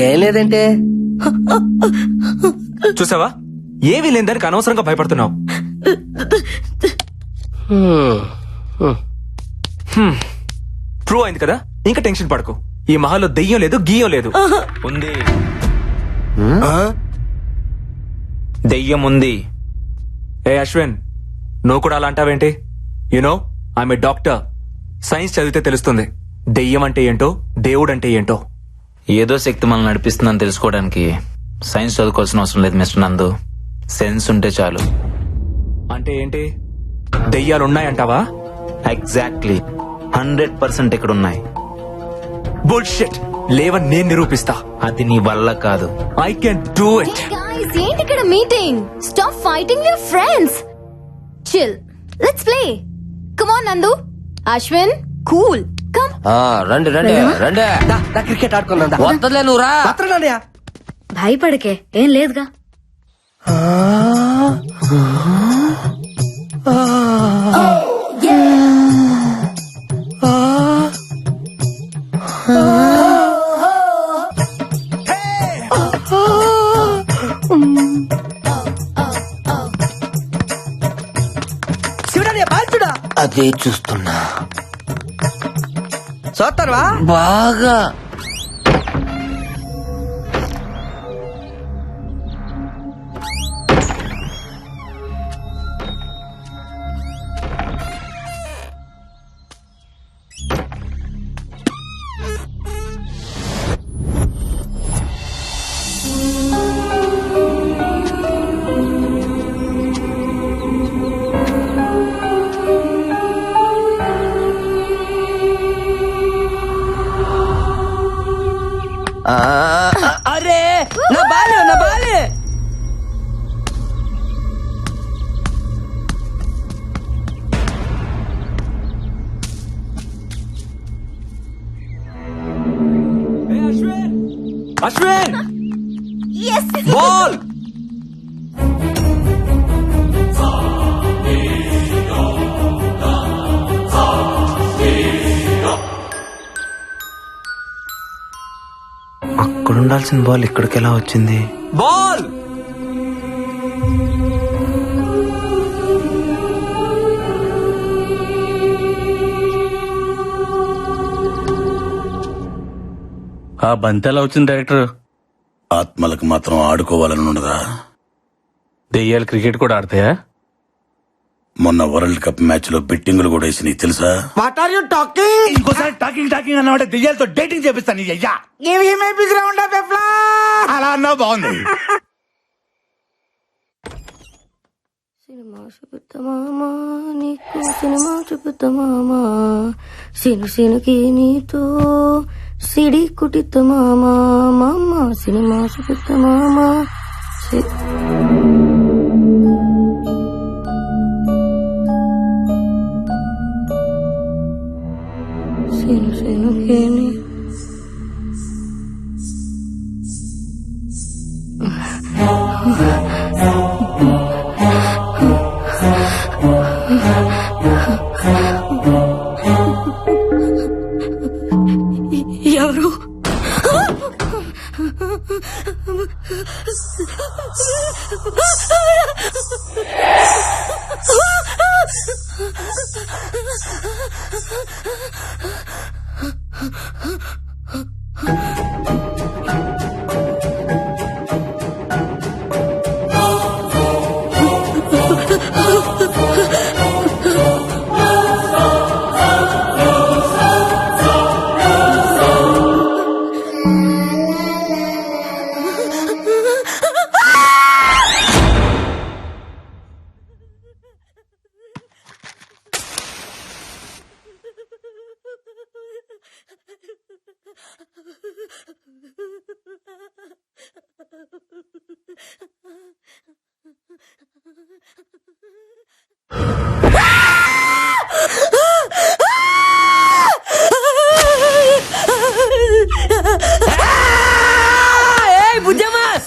ఏం లేదంటే చూసావా ఏమీ లేదని అనవసరంగా భయపడుతున్నావు. ప్రూవ్ అయింది కదా, ఇంకా టెన్షన్ పడకు. ఈ మహల్లో దెయ్యం లేదు, గీయం లేదు. ఉంది, దెయ్యం ఉంది. ఏ అశ్విన్, నువ్వు కూడా అలా అంటావేంటి? You know I'm a doctor. Science చదివితే తెలుస్తుంది దెయ్యం అంటే ఏంటో, దేవుడు అంటే ఏంటో. ఏదో శక్తి మనల్ని నడిపిస్తుందని తెలుసుకోవడానికి సైన్స్ చదువుకోవాల్సిన అవసరం లేదు మిస్టర్ నందు. సెన్స్ ఉంటే చాలు. అంటే ఏంటి? దెయ్యాలున్నాయంటావా? ఎగ్జాక్ట్లీ 100% ఇక్కడ ఉన్నాయి. బుల్షిట్. లేవని నేను నిరూపిస్తా. అది నీ వల్ల కాదు. I can do it. Guys, ఏంటి ఇక్కడ meeting? Stop fighting your friends. Chill. Let's play. Come on, Nandu. Ashwin, cool. Come. రండి క్రికెట్ ఆడుకుందా? వద్దలే నువ్వు రా. భయపడకే, ఏం లేదుగా. అదే చూస్తున్నా. చూస్తావా? బాగా అరే నా బాలే అశ్విన్, బాల్. అక్కడ ఉండాల్సిన బాల్ ఇక్కడికి ఎలా వచ్చింది? బాల్. ఆ బంతి ఎలా వచ్చింది డైరెక్టర్? ఆత్మలకు మాత్రం ఆడుకోవాలని ఉండదా? దెయ్యాలు క్రికెట్ కూడా ఆడతాయా? మొన్న వరల్డ్ కప్ మ్యాచ్ లో బెట్టింగులు కూడా వేసి నీకు తెలుసా? What are you talking? ఇంకోసారి టాకింగ్ అన్నవాడే దెయ్యాలతో డేటింగ్ చేపిస్తాను. నీ అయ్యా అలా అన్నావు, బాగుంది. సినిమా చూపుతామా నీకు, సినిమా చూపుతామా సినుకి నీతో సిడి కుటితమా మామ, సినిమా చూపుతామా. సినుకి ఎవరు?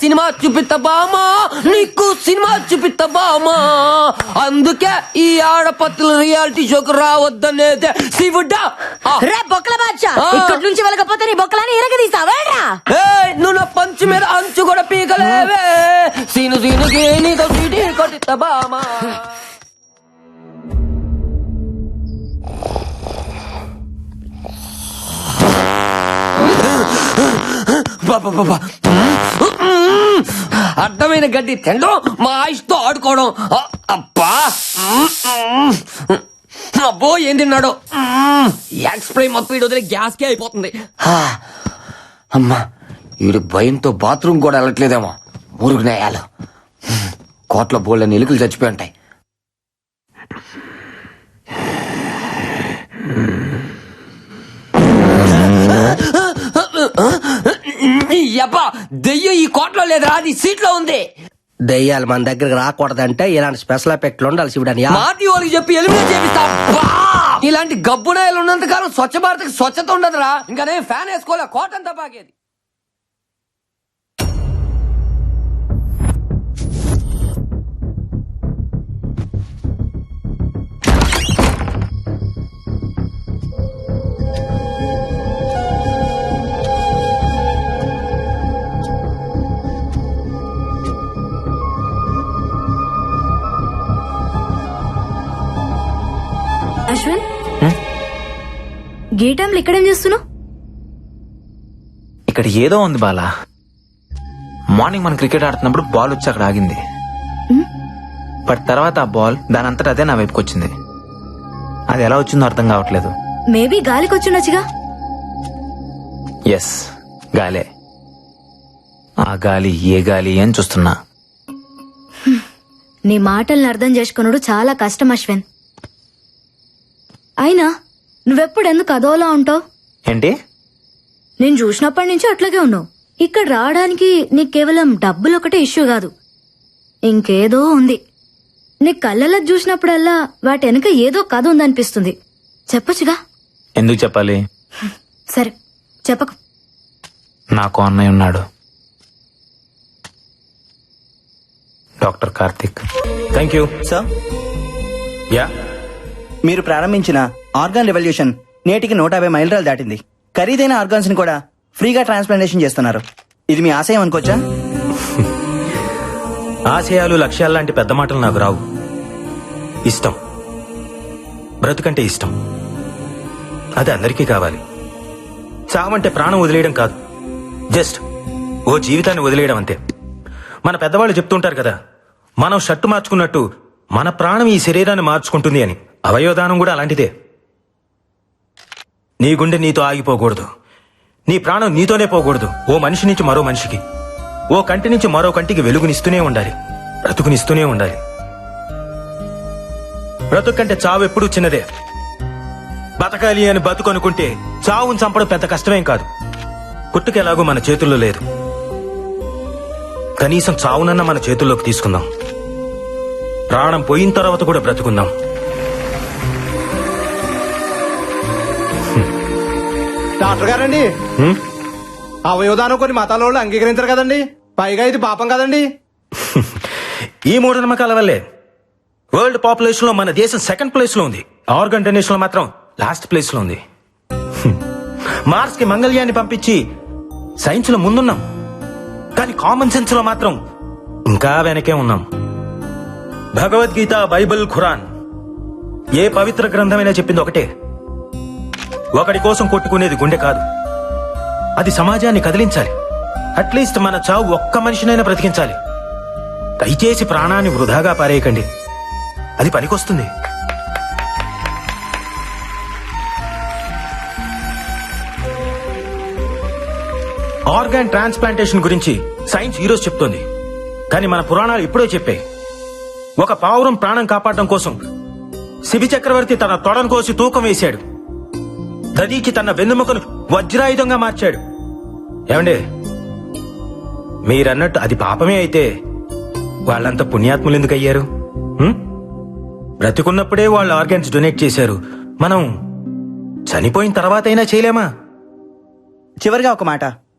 సినిమా చూపిస్తామా నీకు, సినిమా చూపిస్తామా. అందుకే ఈ ఆడపత్తుల రియాలిటీ షోకు రావద్దనేదే శివుడా. రే బొక్కల బాద్షా, ఇక్కడి నుంచి వెళ్ళకపోతే నీ బొక్కలని ఇరగదీసావేరా? నువ్వు దీనికి నీతో సీటీ కొట్టిస్తా బామా. అడ్డమైన గడ్డి తినడం, మా ఆయుష్తో ఆడుకోవడం. అబ్బా అబ్బో ఏం తిన్నాడు. ఎక్స్ప్రై మొత్తం వీడు వదిలే గ్యాస్కే అయిపోతుంది. అమ్మా వీడు భయంతో బాత్రూమ్ కూడా వెళ్ళట్లేదేమో. మురుగునేయాలు కోట్ల బోళ్ళని ఎలుకలు చచ్చిపోయి ఉంటాయి. యబ్బా దెయ్యం ఈ కోట్లో లేదురా, అది సీట్లో ఉంది. దయ్యాలు మన దగ్గరకు రాకూడదంటే ఇలాంటి స్పెషల్ ఎఫెక్ట్లు ఉండాలి శివుడని. మాటి వాళ్ళకి చెప్పి ఎలిమినేట్ చేపిస్తా. ఇలాంటి గబ్బునాయలు ఉన్నంత కాలం స్వచ్ఛ భారత్ స్వచ్ఛత ఉండదురా. ఇంకా నేను ఫ్యాన్ వేసుకోలే, కోటంతా బాగేది. అశ్విన్, గే టైంలో ఇక్కడేం చేస్తున్నావు? ఇక్కడ ఏదో ఉంది బాలా. మార్నింగ్ మనం క్రికెట్ ఆడుతున్నప్పుడు బాల్ వచ్చి అక్కడ ఆగింది. బట్ తర్వాత ఆ బాల్ దాని అంతటా అదే నా వైపుకి వచ్చింది. అది ఎలా వచ్చిందో అర్థం కావట్లేదు. మేబీ గాలికి వచ్చిండొచ్చుగా. ఎస్, గాలే. ఆ గాలి ఏ గాలి అని చూస్తున్నా. నీ మాటల్ని అర్థం చేసుకున్నాడు చాలా కష్టం అశ్విన్. అయినా నువ్వెప్పుడు ఎందుకు అదోలా ఉంటావు? ఏంటి? నేను చూసినప్పటి నుంచి అట్లాగే ఉన్నావు. ఇక్కడ రావడానికి నీకు కేవలం డబ్బులు ఒకటే ఇష్యూ కాదు, ఇంకేదో ఉంది. నీ కళ్ళలో చూసినప్పుడల్లా వాటి వెనక ఏదో కథ ఉందనిపిస్తుంది. చెప్పొచ్చుగా. ఎందుకు చెప్పాలి? సరే చెప్పకు. నాకు అన్నయ్య ఉన్నాడు, doctor Karthik. Thank you sir. Yeah, మీరు ప్రారంభించిన ఆర్గాన్ రెవల్యూషన్ నేటికి 150 మైలురాలు దాటింది. ఖరీదైన ఆర్గాన్స్ ని కూడా ఫ్రీగా ట్రాన్స్ప్లాంటేషన్ చేస్తున్నారు. ఇది మీ ఆశయం అనుకోవచ్చా? ఆశయాలు లక్ష్యాలు లాంటి పెద్ద మాటలు నాకు రావు. ఇష్టం, బ్రతుకంటే ఇష్టం. అది అందరికీ కావాలి. చావంటే ప్రాణం వదిలేయడం కాదు, జస్ట్ ఓ జీవితాన్ని వదిలేయడం అంతే. మన పెద్దవాళ్ళు చెప్తుంటారు కదా, మనం షర్టు మార్చుకున్నట్టు మన ప్రాణం ఈ శరీరాన్ని మార్చుకుంటుంది అని. అవయవదానం కూడా అలాంటిదే. నీ గుండె నీతో ఆగిపోకూడదు, నీ ప్రాణం నీతోనే పోకూడదు. ఓ మనిషి నుంచి మరో మనిషికి, ఓ కంటి నుంచి మరో కంటికి వెలుగునిస్తూనే ఉండాలి, బ్రతుకునిస్తూనే ఉండాలి. బ్రతుకంటే చావు ఎప్పుడూ చిన్నదే. బతకాలి అని బతుకు అనుకుంటే చావును చంపడం పెద్ద కష్టమేం కాదు. పుట్టుకెలాగో మన చేతుల్లో లేదు, కనీసం చావునన్నా మన చేతుల్లోకి తీసుకుందాం. ప్రాణం పోయిన తర్వాత కూడా బ్రతుకుందాం. డాక్టర్ గారండి, అవయవదానం కొన్ని మతాల వాళ్ళు అంగీకరించారు కదండి, పైగా ఇది పాపం కదండి. ఈ మూఢనమ్మకాల వల్లే వరల్డ్ పాపులేషన్ లో మన దేశం సెకండ్ ప్లేస్ లో ఉంది. ఆర్గన్ డొనేషన్ లో మాత్రం లాస్ట్ ప్లేస్ లో ఉంది. మార్స్ కి మంగళ్యాన్ని పంపించి సైన్స్ లో ముందున్నాం, కానీ కామన్ సెన్స్ లో మాత్రం ఇంకా వెనకే ఉన్నాం. భగవద్గీత, బైబిల్, ఖురాన్ ఏ పవిత్ర గ్రంథమైనా చెప్పింది ఒకటే, ఒకడి కోసం కొట్టుకునేది గుండె కాదు, అది సమాజాన్ని కదిలించాలి. అట్లీస్ట్ మన చావు ఒక్క మనిషినైనా బ్రతికించాలి. దయచేసి ప్రాణాన్ని వృధాగా పారేయకండి, అది పనికొస్తుంది. ఆర్గాన్ ట్రాన్స్ప్లాంటేషన్ గురించి సైన్స్ ఈరోజు చెప్తోంది, కానీ మన పురాణాలు ఇప్పుడో చెప్పాయి. ఒక పావురం ప్రాణం కాపాడడం కోసం శిబి చక్రవర్తి తన తొడను కోసి తూకం వేశాడు. దదీకి తన వెన్నెముకను వజ్రాయుధంగా మార్చాడు. ఏమండే, మీరన్నట్టు అది పాపమే అయితే వాళ్ళంతా పుణ్యాత్ములు ఎందుకు అయ్యారు? బ్రతికున్నప్పుడే వాళ్ళు ఆర్గాన్స్ డొనేట్ చేశారు, మనం చనిపోయిన తర్వాత అయినా చేయలేమా? చివరిగా ఒక మాట,